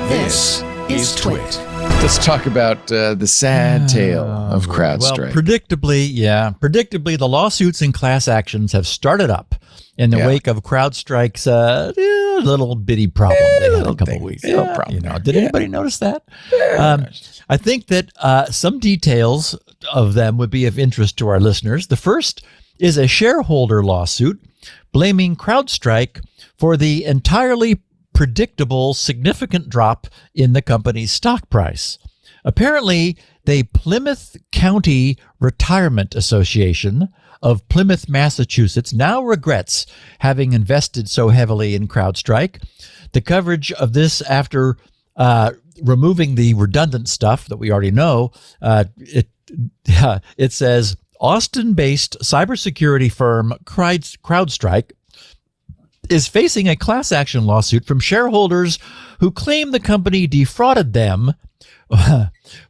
This is TWiT. Let's talk about the sad tale of Crowdstrike. Well, predictably, the lawsuits and class actions have started up in the wake of Crowdstrike's little bitty problem they had a couple weeks ago. No problem. Did anybody notice that? I think that some details of them would be of interest to our listeners. The first is a shareholder lawsuit blaming Crowdstrike for the entirely predictable significant drop in the company's stock price. Apparently, the Plymouth County Retirement Association of Plymouth, Massachusetts, now regrets having invested so heavily in Crowdstrike. The coverage of this after removing the redundant stuff that we already know, it says Austin-based cybersecurity firm Crowdstrike is facing a class action lawsuit from shareholders who claim the company defrauded them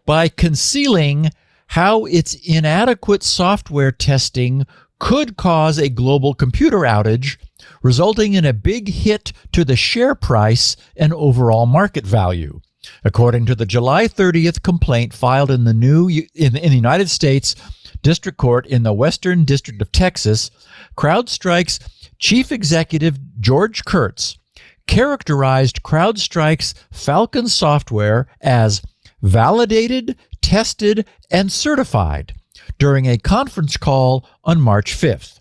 by concealing how its inadequate software testing could cause a global computer outage, resulting in a big hit to the share price and overall market value. According to the July 30th complaint filed in the United States District Court in the Western District of Texas, Crowdstrike's Chief Executive George Kurtz characterized Crowdstrike's Falcon software as validated, tested, and certified during a conference call on March 5th.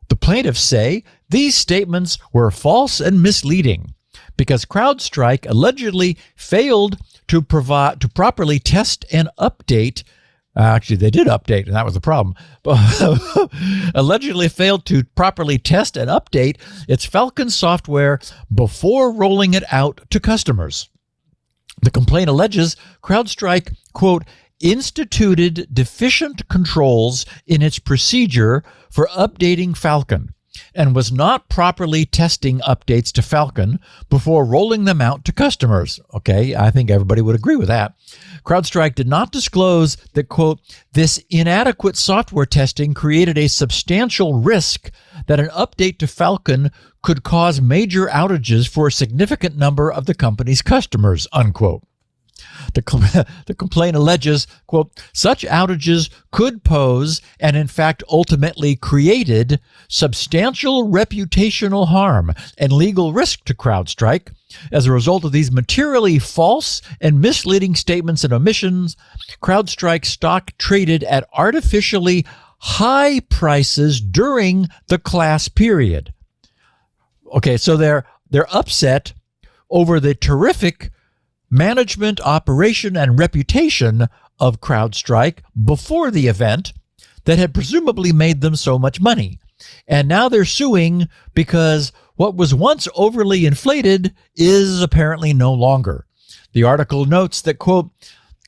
The plaintiffs say these statements were false and misleading because Crowdstrike allegedly failed to properly test and update. Actually, they did update, and that was the problem. Allegedly failed to properly test and update its Falcon software before rolling it out to customers. The complaint alleges Crowdstrike, quote, instituted deficient controls in its procedure for updating Falcon and was not properly testing updates to Falcon before rolling them out to customers. Okay, I think everybody would agree with that. Crowdstrike did not disclose that, quote, this inadequate software testing created a substantial risk that an update to Falcon could cause major outages for a significant number of the company's customers, unquote. The complaint alleges, quote, such outages could pose and in fact ultimately created substantial reputational harm and legal risk to Crowdstrike. As a result of these materially false and misleading statements and omissions, Crowdstrike stock traded at artificially high prices during the class period. Okay, so they're upset over the terrific management, operation, and reputation of Crowdstrike before the event that had presumably made them so much money. And now they're suing because what was once overly inflated is apparently no longer. The article notes that, quote,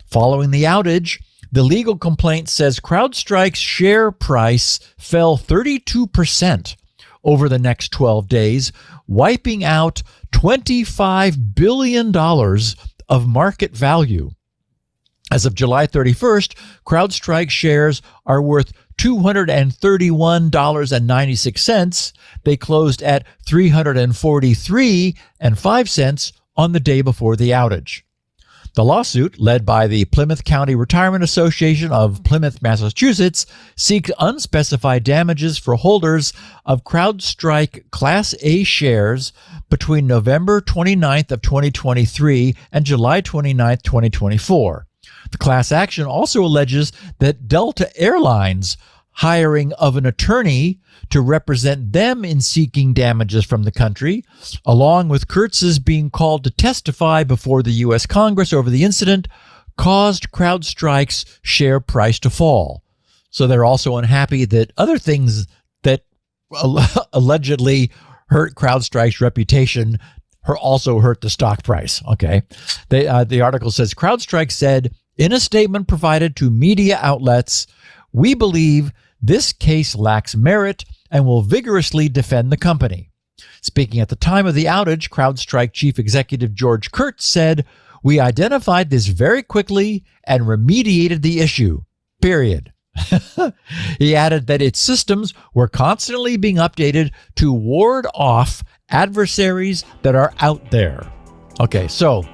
following the outage, the legal complaint says Crowdstrike's share price fell 32% over the next 12 days, wiping out $25 billion of market value. As of July 31st, Crowdstrike shares are worth $231.96. They closed at $343.05 on the day before the outage. The lawsuit, led by the Plymouth County Retirement Association of Plymouth, Massachusetts, seeks unspecified damages for holders of Crowdstrike Class A shares between November 29th of 2023 and July 29th, 2024. The class action also alleges that Delta Airlines hiring of an attorney to represent them in seeking damages from the country, along with Kurtz's being called to testify before the U.S. Congress over the incident, caused Crowdstrike's share price to fall. So they're also unhappy that other things that allegedly hurt Crowdstrike's reputation also hurt the stock price. Okay. The article says Crowdstrike said in a statement provided to media outlets, "We believe this case lacks merit and will vigorously defend the company." Speaking at the time of the outage, Crowdstrike Chief Executive George Kurtz said, "We identified this very quickly and remediated the issue, period." He added that its systems were constantly being updated to ward off adversaries that are out there. Okay, so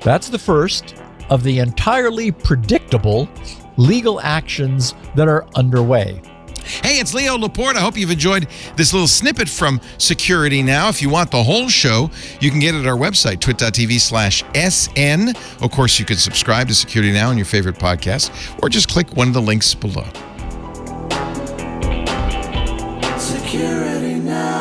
That's the first of the entirely predictable legal actions that are underway. Hey, it's Leo Laporte. I hope you've enjoyed this little snippet from Security Now. If you want the whole show, you can get it at our website, twit.tv/SN. Of course, you can subscribe to Security Now on your favorite podcast, or just click one of the links below. Security Now.